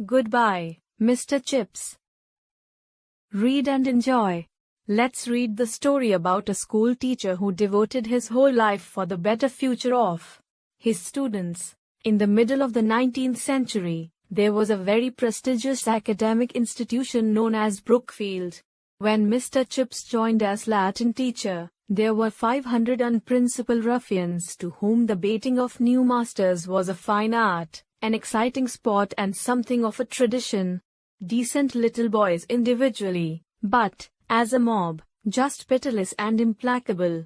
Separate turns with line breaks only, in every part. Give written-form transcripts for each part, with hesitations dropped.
Goodbye, Mr. Chips. Read and enjoy. Let's read the story about a school teacher who devoted his whole life for the better future of his students. In the middle of the 19th century, there was a very prestigious academic institution known as Brookfield. When Mr. Chips joined as Latin teacher, there were 500 unprincipled ruffians to whom the baiting of new masters was a fine art, an exciting sport and something of a tradition. Decent little boys individually, but, as a mob, just pitiless and implacable.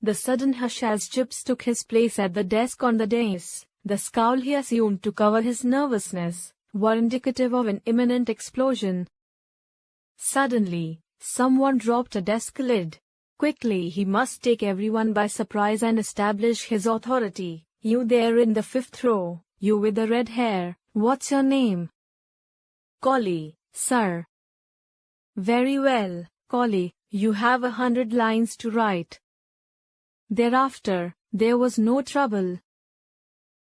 The sudden hush as Chips took his place at the desk on the dais, the scowl he assumed to cover his nervousness, were indicative of an imminent explosion. Suddenly, someone dropped a desk lid. Quickly he must take everyone by surprise and establish his authority. "You there in the fifth row, you with the red hair, what's your name?" "Collie, sir." "Very well, Collie, you have 100 lines to write." Thereafter, there was no trouble.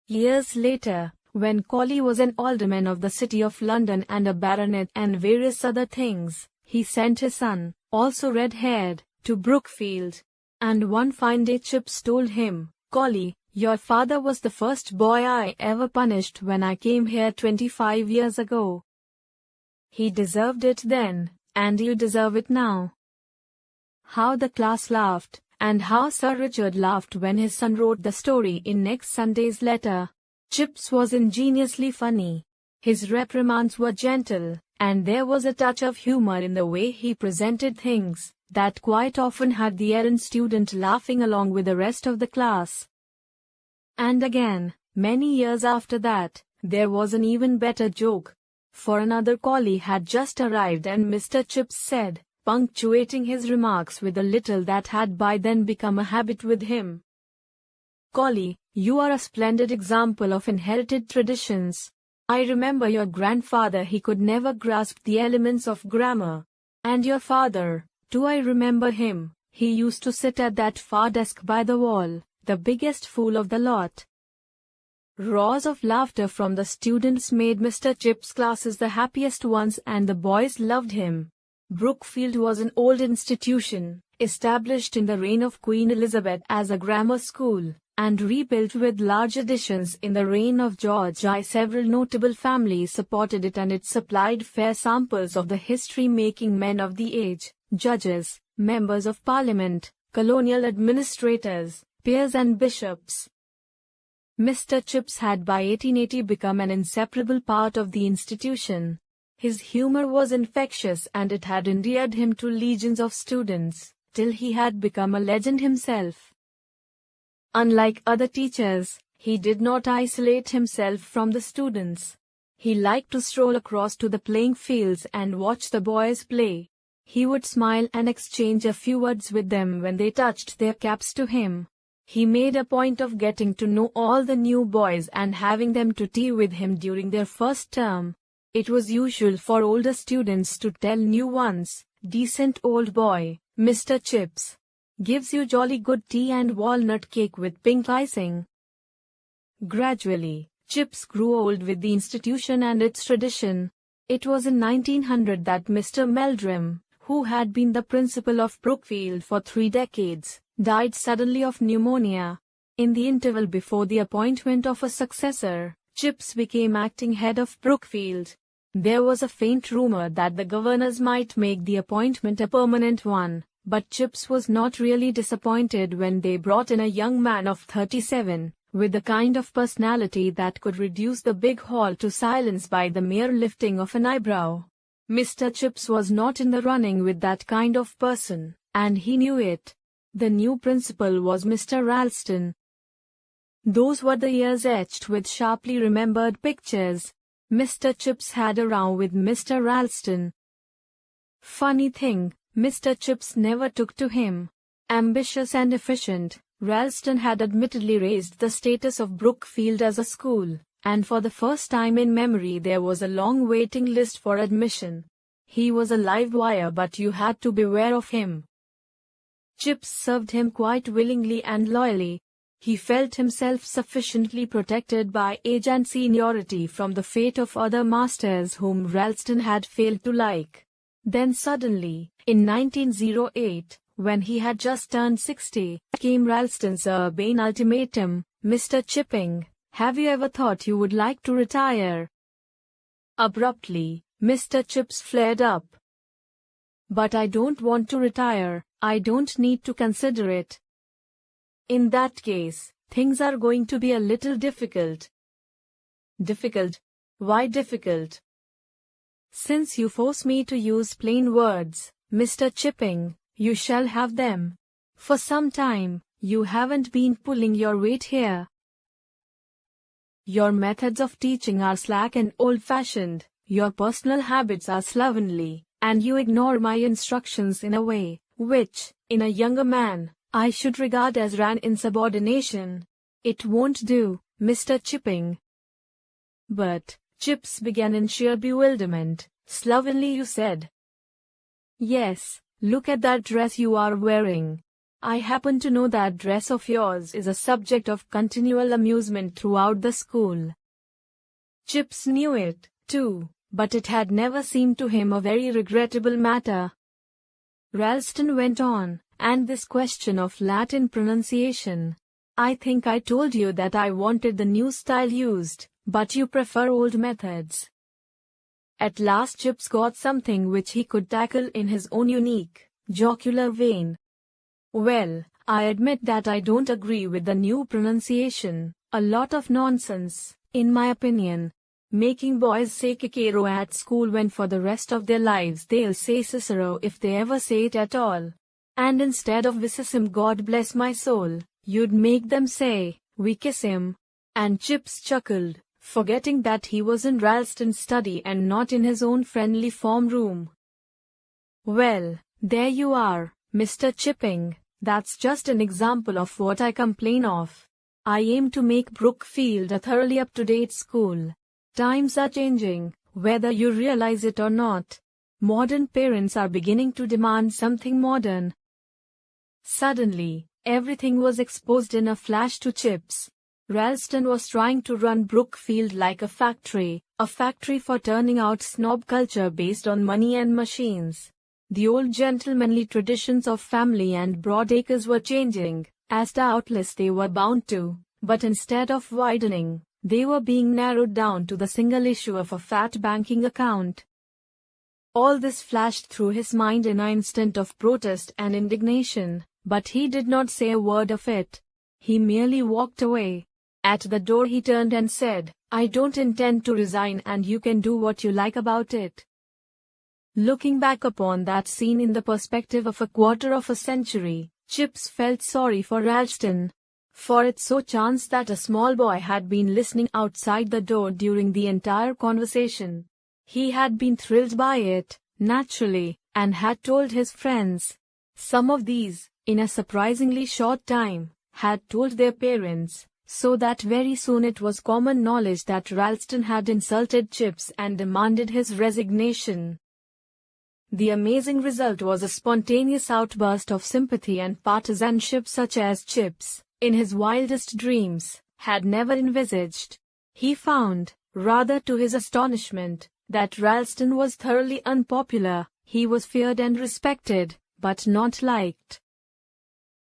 Years later, when Collie was an alderman of the City of London and a baronet and various other things, he sent his son, also red-haired, to Brookfield. And one fine day Chips told him, "Collie, your father was the first boy I ever punished when I came here 25 years ago. He deserved it then, and you deserve it now." How the class laughed, and how Sir Richard laughed when his son wrote the story in next Sunday's letter. Chips was ingeniously funny. His reprimands were gentle, and there was a touch of humor in the way he presented things, that quite often had the errant student laughing along with the rest of the class. And again, many years after that, there was an even better joke. For another collie had just arrived and Mr. Chips said, punctuating his remarks with a little that had by then become a habit with him, "Collie, you are a splendid example of inherited traditions. I remember your grandfather, he could never grasp the elements of grammar. And your father, too, I remember him, he used to sit at that far desk by the wall, the biggest fool of the lot." Roars of laughter from the students made Mr. Chips' classes the happiest ones and the boys loved him. Brookfield was an old institution, established in the reign of Queen Elizabeth as a grammar school, and rebuilt with large additions in the reign of George I. Several notable families supported it and it supplied fair samples of the history-making men of the age, judges, members of parliament, colonial administrators, peers and bishops. Mr. Chips had by 1880 become an inseparable part of the institution. His humor was infectious and it had endeared him to legions of students, till he had become a legend himself. Unlike other teachers, he did not isolate himself from the students. He liked to stroll across to the playing fields and watch the boys play. He would smile and exchange a few words with them when they touched their caps to him. He made a point of getting to know all the new boys and having them to tea with him during their first term. It was usual for older students to tell new ones, "Decent old boy, Mr. Chips. Gives you jolly good tea and walnut cake with pink icing." Gradually, Chips grew old with the institution and its tradition. It was in 1900 that Mr. Meldrum, who had been the principal of Brookfield for 3 decades, died suddenly of pneumonia. In the interval before the appointment of a successor, Chips became acting head of Brookfield. There was a faint rumor that the governors might make the appointment a permanent one, but Chips was not really disappointed when they brought in a young man of 37, with the kind of personality that could reduce the big hall to silence by the mere lifting of an eyebrow. Mr. Chips was not in the running with that kind of person, and he knew it. The new principal was Mr. Ralston. Those were the years etched with sharply remembered pictures. Mr. Chips had a row with Mr. Ralston. Funny thing, Mr. Chips never took to him. Ambitious and efficient, Ralston had admittedly raised the status of Brookfield as a school, and for the first time in memory there was a long waiting list for admission. He was a live wire, but you had to beware of him. Chips served him quite willingly and loyally. He felt himself sufficiently protected by age and seniority from the fate of other masters whom Ralston had failed to like. Then suddenly, in 1908, when he had just turned 60, came Ralston's urbane ultimatum, "Mr. Chipping, have you ever thought you would like to retire?" Abruptly, Mr. Chips flared up. "But I don't want to retire, I don't need to consider it." "In that case, things are going to be a little difficult." "Difficult? Why difficult?" "Since you force me to use plain words, Mr. Chipping, you shall have them. For some time, you haven't been pulling your weight here. Your methods of teaching are slack and old-fashioned, your personal habits are slovenly, and you ignore my instructions in a way which, in a younger man, I should regard as rank insubordination. It won't do, Mr. Chipping." "But," Chips began in sheer bewilderment, "slovenly you said." "Yes, look at that dress you are wearing. I happen to know that dress of yours is a subject of continual amusement throughout the school." Chips knew it, too, but it had never seemed to him a very regrettable matter. Ralston went on, "And this question of Latin pronunciation. I think I told you that I wanted the new style used, but you prefer old methods." At last Chips got something which he could tackle in his own unique, jocular vein. "Well, I admit that I don't agree with the new pronunciation. A lot of nonsense, in my opinion. Making boys say Cicero at school when for the rest of their lives they'll say Cicero if they ever say it at all. And instead of Vicissimo God bless my soul, you'd make them say, we kiss him." And Chips chuckled, forgetting that he was in Ralston's study and not in his own friendly form room. "Well, there you are, Mr. Chipping. That's just an example of what I complain of. I aim to make Brookfield a thoroughly up-to-date school. Times are changing, whether you realize it or not. Modern parents are beginning to demand something modern." Suddenly, everything was exposed in a flash to Chips. Ralston was trying to run Brookfield like a factory for turning out snob culture based on money and machines. The old gentlemanly traditions of family and broad acres were changing, as doubtless they were bound to, but instead of widening, they were being narrowed down to the single issue of a fat banking account. All this flashed through his mind in an instant of protest and indignation, but he did not say a word of it. He merely walked away. At the door he turned and said, "I don't intend to resign and you can do what you like about it." Looking back upon that scene in the perspective of a quarter of a century, Chips felt sorry for Ralston. For it so chanced that a small boy had been listening outside the door during the entire conversation. He had been thrilled by it, naturally, and had told his friends. Some of these, in a surprisingly short time, had told their parents, so that very soon it was common knowledge that Ralston had insulted Chips and demanded his resignation. The amazing result was a spontaneous outburst of sympathy and partisanship such as Chips, in his wildest dreams, had never envisaged. He found, rather to his astonishment, that Ralston was thoroughly unpopular. He was feared and respected, but not liked.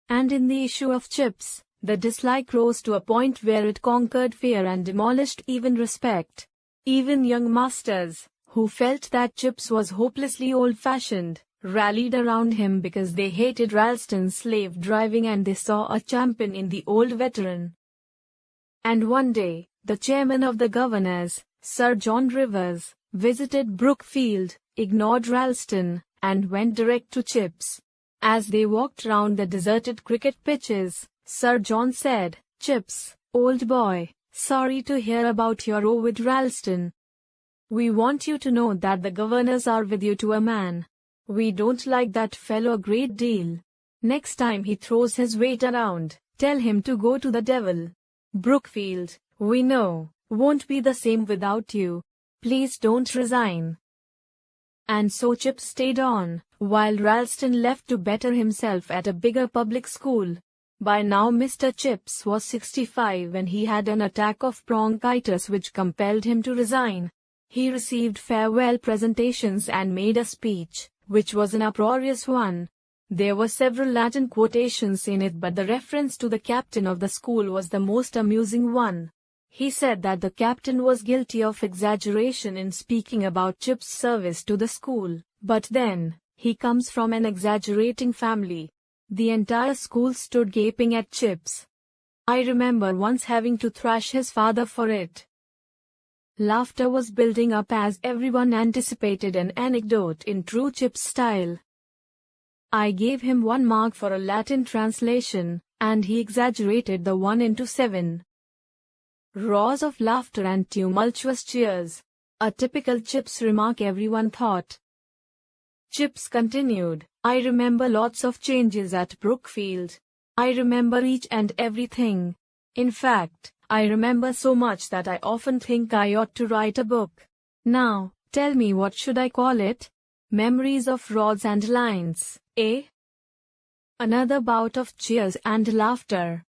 And in the issue of Chips, the dislike rose to a point where it conquered fear and demolished even respect. Even young masters, who felt that Chips was hopelessly old-fashioned, rallied around him because they hated Ralston's slave driving and they saw a champion in the old veteran. And one day, the chairman of the governors, Sir John Rivers, visited Brookfield, ignored Ralston, and went direct to Chips. As they walked round the deserted cricket pitches, Sir John said, "Chips, old boy, sorry to hear about your row with Ralston. We want you to know that the governors are with you to a man. We don't like that fellow a great deal. Next time he throws his weight around, tell him to go to the devil. Brookfield, we know, won't be the same without you. Please don't resign." And so Chips stayed on, while Ralston left to better himself at a bigger public school. By now Mr. Chips was 65 when he had an attack of bronchitis which compelled him to resign. He received farewell presentations and made a speech, which was an uproarious one. There were several Latin quotations in it, but the reference to the captain of the school was the most amusing one. He said that the captain was guilty of exaggeration in speaking about Chip's service to the school, but then, he comes from an exaggerating family. The entire school stood gaping at Chips. I remember once having to thrash his father for it. Laughter was building up as everyone anticipated an anecdote in true Chips style. I gave him 1 mark for a Latin translation, and he exaggerated the 1 into 7. Roars of laughter and tumultuous cheers. A typical Chips remark, everyone thought. Chips continued, I remember lots of changes at Brookfield. I remember each and everything. In fact, I remember so much that I often think I ought to write a book. Now, tell me, what should I call it? Memories of Rods and Lines, eh? Another bout of cheers and laughter.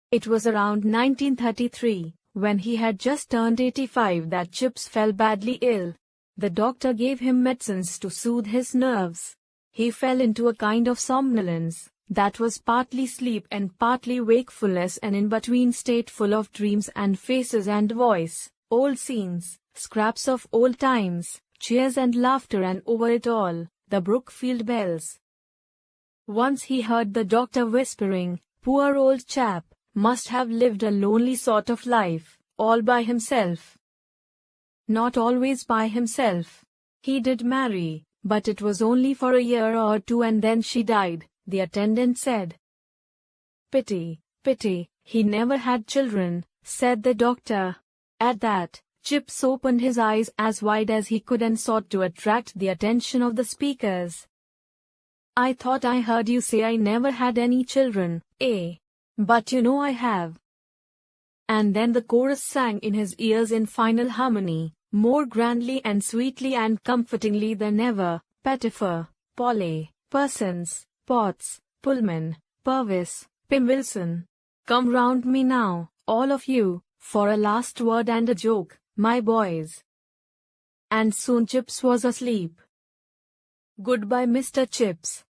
It was around 1933, when he had just turned 85, that Chips fell badly ill. The doctor gave him medicines to soothe his nerves. He fell into a kind of somnolence, that was partly sleep and partly wakefulness, an in-between state full of dreams and faces and voice, old scenes, scraps of old times, cheers and laughter, and over it all, the Brookfield bells. Once he heard the doctor whispering, poor old chap, must have lived a lonely sort of life, all by himself. Not always by himself. He did marry, but it was only for a year or 2 and then she died, the attendant said. Pity, pity, he never had children, said the doctor. At that, Chips opened his eyes as wide as he could and sought to attract the attention of the speakers. I thought I heard you say I never had any children, eh? But you know I have. And then the chorus sang in his ears in final harmony, more grandly and sweetly and comfortingly than ever. Pettifer, Polly, Parsons, Potts, Pullman, Purvis, Pim Wilson. Come round me now, all of you, for a last word and a joke, my boys. And soon Chips was asleep. Goodbye, Mr. Chips.